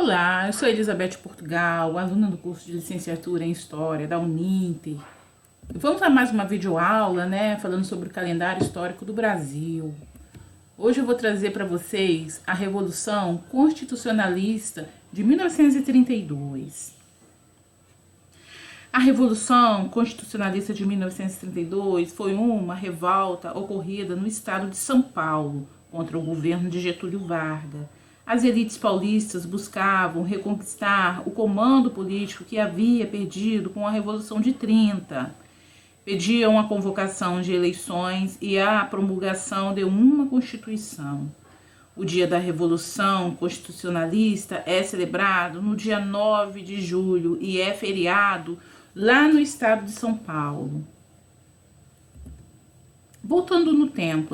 Olá, eu sou Elizabeth Portugal, aluna do curso de licenciatura em História da Uninter. Vamos a mais uma videoaula, falando sobre o calendário histórico do Brasil. Hoje eu vou trazer para vocês a Revolução Constitucionalista de 1932. A Revolução Constitucionalista de 1932 foi uma revolta ocorrida no estado de São Paulo contra o governo de Getúlio Vargas. As elites paulistas buscavam reconquistar o comando político que havia perdido com a Revolução de 30. Pediam a convocação de eleições e a promulgação de uma Constituição. O dia da Revolução Constitucionalista é celebrado no dia 9 de julho e é feriado lá no estado de São Paulo. Voltando no tempo,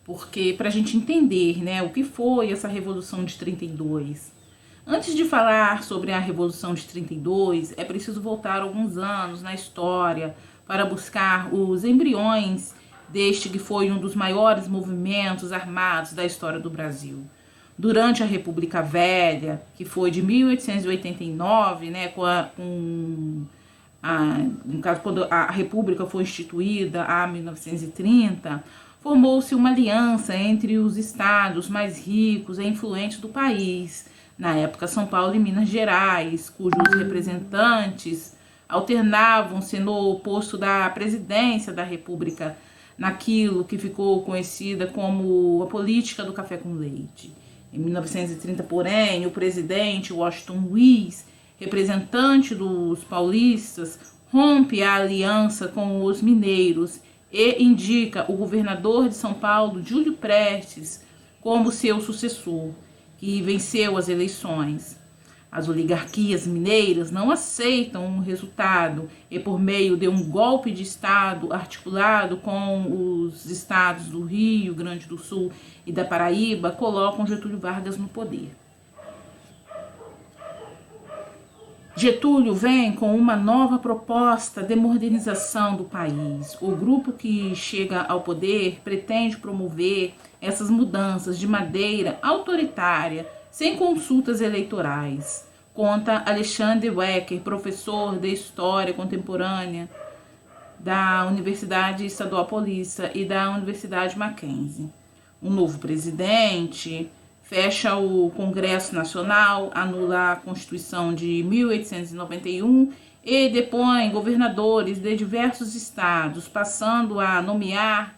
porque para a gente entender, o que foi essa Revolução de 32. Antes de falar sobre a Revolução de 32, é preciso voltar alguns anos na história para buscar os embriões deste que foi um dos maiores movimentos armados da história do Brasil. Durante a República Velha, que foi de 1889, no caso, quando a República foi instituída, a 1930, formou-se uma aliança entre os estados mais ricos e influentes do país, na época São Paulo e Minas Gerais, cujos representantes alternavam-se no posto da presidência da República, naquilo que ficou conhecida como a política do café com leite. Em 1930, porém, o presidente Washington Luiz, representante dos paulistas, rompe a aliança com os mineiros e indica o governador de São Paulo, Júlio Prestes, como seu sucessor, que venceu as eleições. As oligarquias mineiras não aceitam o resultado e, por meio de um golpe de Estado articulado com os estados do Rio Grande do Sul e da Paraíba, colocam Getúlio Vargas no poder. Getúlio vem com uma nova proposta de modernização do país. O grupo que chega ao poder pretende promover essas mudanças de maneira autoritária, sem consultas eleitorais. Conta Alexandre Wecker, professor de História Contemporânea da Universidade Estadual Paulista e da Universidade Mackenzie. O novo presidente fecha o Congresso Nacional, anula a Constituição de 1891 e depõe governadores de diversos estados, passando a nomear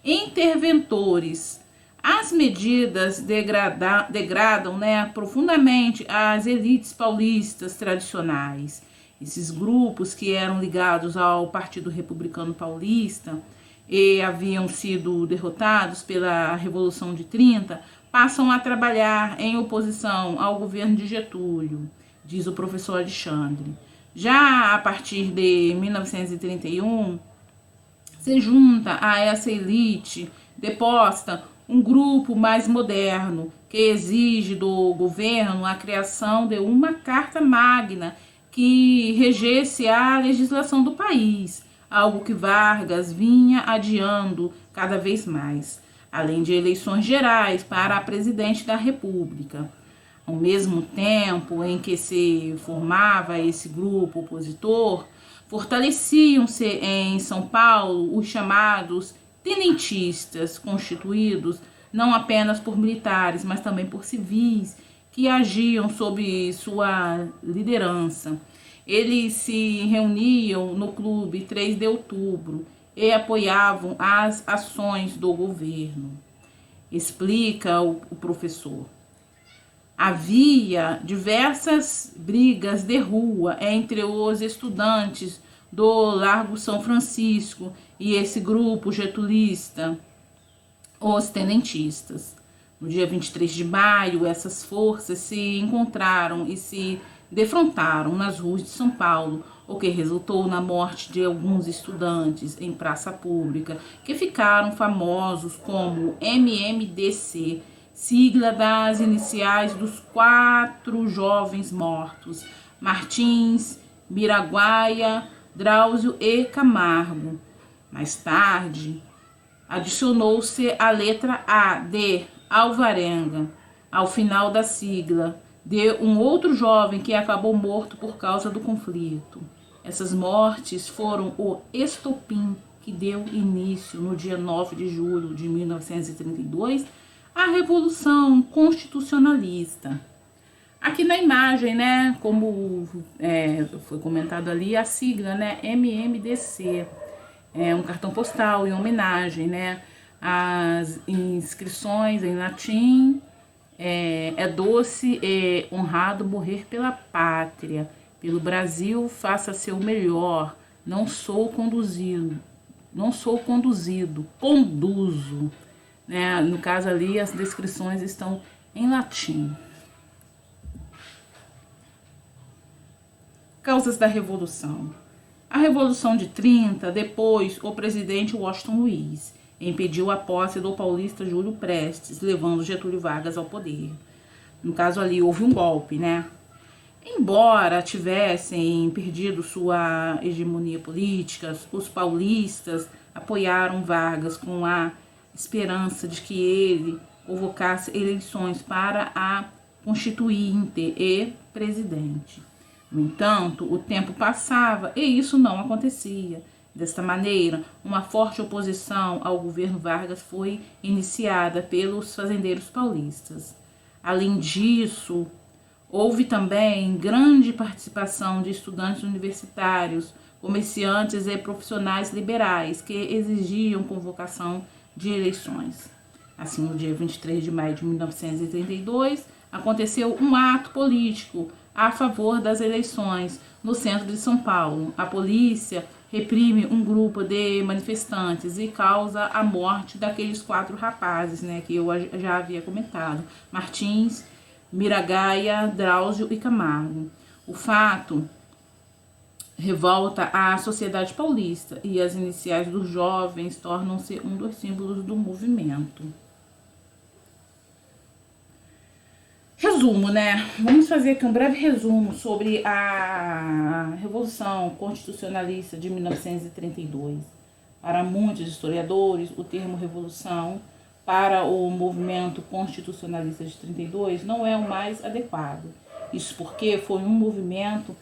interventores. As medidas degradam profundamente as elites paulistas tradicionais. Esses grupos que eram ligados ao Partido Republicano Paulista e haviam sido derrotados pela Revolução de 30, passam a trabalhar em oposição ao governo de Getúlio, diz o professor Alexandre. Já a partir de 1931, se junta a essa elite deposta um grupo mais moderno, que exige do governo a criação de uma carta magna que regesse a legislação do país, algo que Vargas vinha adiando cada vez mais, além de eleições gerais para a presidente da República. Ao mesmo tempo em que se formava esse grupo opositor, fortaleciam-se em São Paulo os chamados tenentistas, constituídos não apenas por militares, mas também por civis, que agiam sob sua liderança. Eles se reuniam no Clube 3 de Outubro e apoiavam as ações do governo. Explica o professor. Havia diversas brigas de rua entre os estudantes do Largo São Francisco e esse grupo getulista, os tenentistas. No dia 23 de maio, essas forças se encontraram e se defrontaram nas ruas de São Paulo, o que resultou na morte de alguns estudantes em praça pública, que ficaram famosos como MMDC, sigla das iniciais dos 4 jovens mortos: Martins, Miraguaia, Drauzio e Camargo. Mais tarde, adicionou-se a letra A de Alvarenga ao final da sigla, de um outro jovem que acabou morto por causa do conflito. Essas mortes foram o estopim que deu início, no dia 9 de julho de 1932, à Revolução Constitucionalista. Aqui na imagem, né, como foi comentado ali, a sigla, né, MMDC, é um cartão postal em homenagem, né, às inscrições em latim, é doce, é honrado morrer pela pátria, pelo Brasil faça seu melhor, não sou conduzido, conduzo, né, no caso ali as descrições estão em latim. Causas da Revolução. A Revolução de 30, depois o presidente Washington Luiz impediu a posse do paulista Júlio Prestes, levando Getúlio Vargas ao poder. No caso ali houve um golpe, né? Embora tivessem perdido sua hegemonia política, os paulistas apoiaram Vargas com a esperança de que ele convocasse eleições para a constituinte e presidente. No entanto, o tempo passava e isso não acontecia. Desta maneira, uma forte oposição ao governo Vargas foi iniciada pelos fazendeiros paulistas. Além disso, houve também grande participação de estudantes universitários, comerciantes e profissionais liberais que exigiam convocação de eleições. Assim, no dia 23 de maio de 1932, aconteceu um ato político a favor das eleições no centro de São Paulo. A polícia reprime um grupo de manifestantes e causa a morte daqueles 4 rapazes, né, que eu já havia comentado: Martins, Miragaia, Drauzio e Camargo. O fato revolta a sociedade paulista e as iniciais dos jovens tornam-se um dos símbolos do movimento. Resumo, né? Vamos fazer aqui um breve resumo sobre a Revolução Constitucionalista de 1932. Para muitos historiadores, o termo revolução para o movimento constitucionalista de 32 não é o mais adequado. Isso porque foi um movimento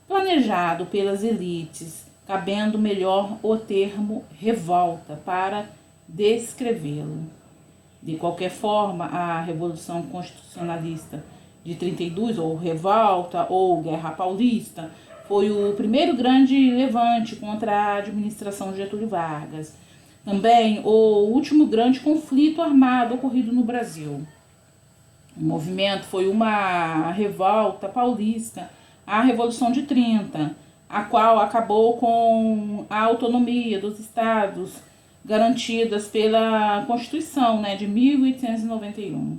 planejado pelas elites, cabendo melhor o termo revolta para descrevê-lo. De qualquer forma, a Revolução Constitucionalista de 32, ou Revolta, ou Guerra Paulista, foi o primeiro grande levante contra a administração de Getúlio Vargas. Também o último grande conflito armado ocorrido no Brasil. O movimento foi uma revolta paulista à Revolução de 30, a qual acabou com a autonomia dos estados garantidas pela Constituição, né, de 1891.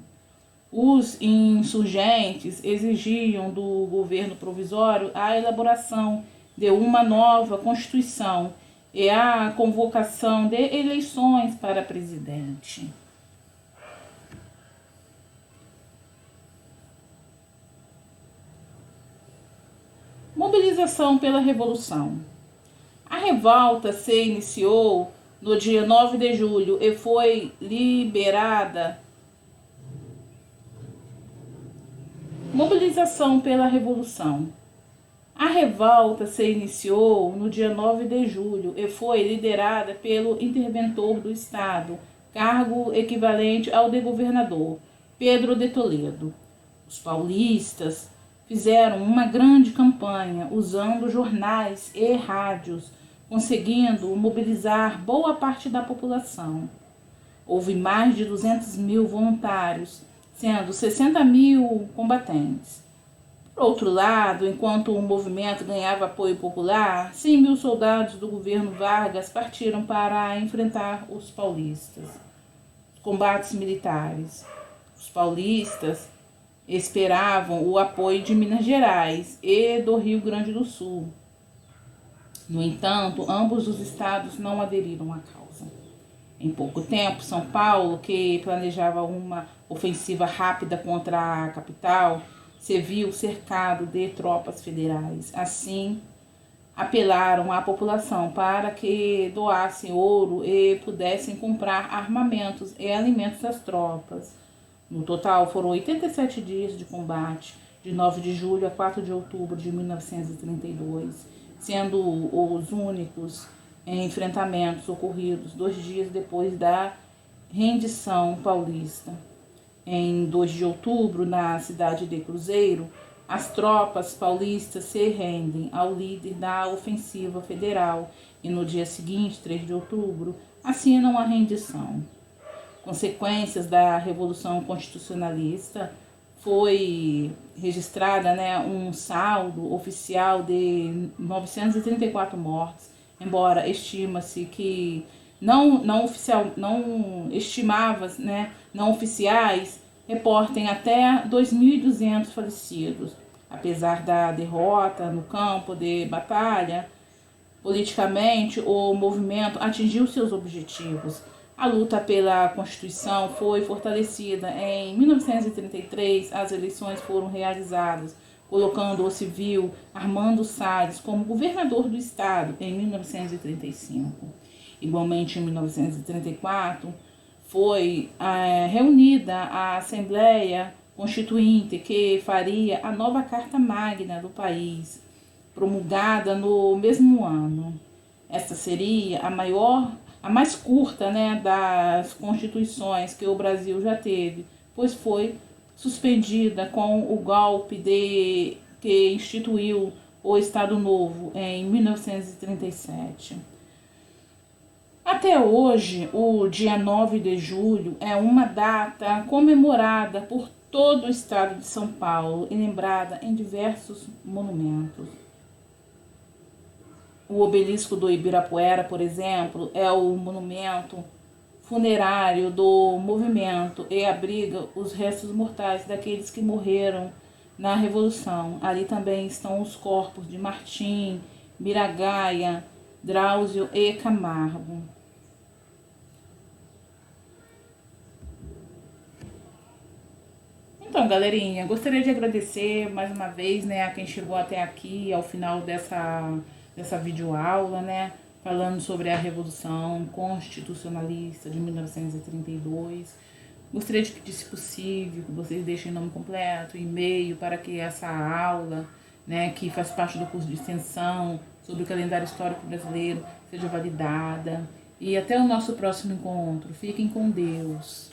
Os insurgentes exigiam do governo provisório a elaboração de uma nova Constituição e a convocação de eleições para presidente. Mobilização pela Revolução. A revolta se iniciou no dia 9 de julho e foi liberada. Mobilização pela Revolução. A revolta se iniciou no dia 9 de julho e foi liderada pelo interventor do Estado, cargo equivalente ao de governador, Pedro de Toledo. Os paulistas fizeram uma grande campanha usando jornais e rádios, conseguindo mobilizar boa parte da população. Houve mais de 200 mil voluntários, sendo 60 mil combatentes. Por outro lado, enquanto o movimento ganhava apoio popular, 100 mil soldados do governo Vargas partiram para enfrentar os paulistas. Combates militares. Os paulistas esperavam o apoio de Minas Gerais e do Rio Grande do Sul. No entanto, ambos os estados não aderiram à causa. Em pouco tempo, São Paulo, que planejava uma ofensiva rápida contra a capital, se viu cercado de tropas federais. Assim, apelaram à população para que doassem ouro e pudessem comprar armamentos e alimentos às tropas. No total, foram 87 dias de combate de 9 de julho a 4 de outubro de 1932, sendo os únicos enfrentamentos ocorridos 2 dias depois da rendição paulista. Em 2 de outubro, na cidade de Cruzeiro, as tropas paulistas se rendem ao líder da ofensiva federal e no dia seguinte, 3 de outubro, assinam a rendição. Consequências da Revolução Constitucionalista, foi registrada, um saldo oficial de 934 mortes, embora estima-se que não oficiais reportem até 2.200 falecidos. Apesar da derrota no campo de batalha, politicamente o movimento atingiu seus objetivos. A luta pela Constituição foi fortalecida. Em 1933, as eleições foram realizadas, colocando o civil Armando Salles como governador do estado em 1935. Igualmente, em 1934, foi reunida a Assembleia Constituinte, que faria a nova Carta Magna do país, promulgada no mesmo ano. Esta seria a mais curta, das constituições que o Brasil já teve, pois foi suspendida com o golpe que instituiu o Estado Novo em 1937. Até hoje, o dia 9 de julho é uma data comemorada por todo o estado de São Paulo e lembrada em diversos monumentos. O obelisco do Ibirapuera, por exemplo, é o monumento funerário do movimento e abriga os restos mortais daqueles que morreram na Revolução. Ali também estão os corpos de Martim, Miragaia, Drauzio e Camargo. Então, galerinha, gostaria de agradecer mais uma vez, a quem chegou até aqui, ao final dessa videoaula, falando sobre a Revolução Constitucionalista de 1932. Gostaria de pedir, se possível, que vocês deixem o nome completo, e-mail, para que essa aula, que faz parte do curso de extensão sobre o calendário histórico brasileiro, seja validada. E até o nosso próximo encontro. Fiquem com Deus.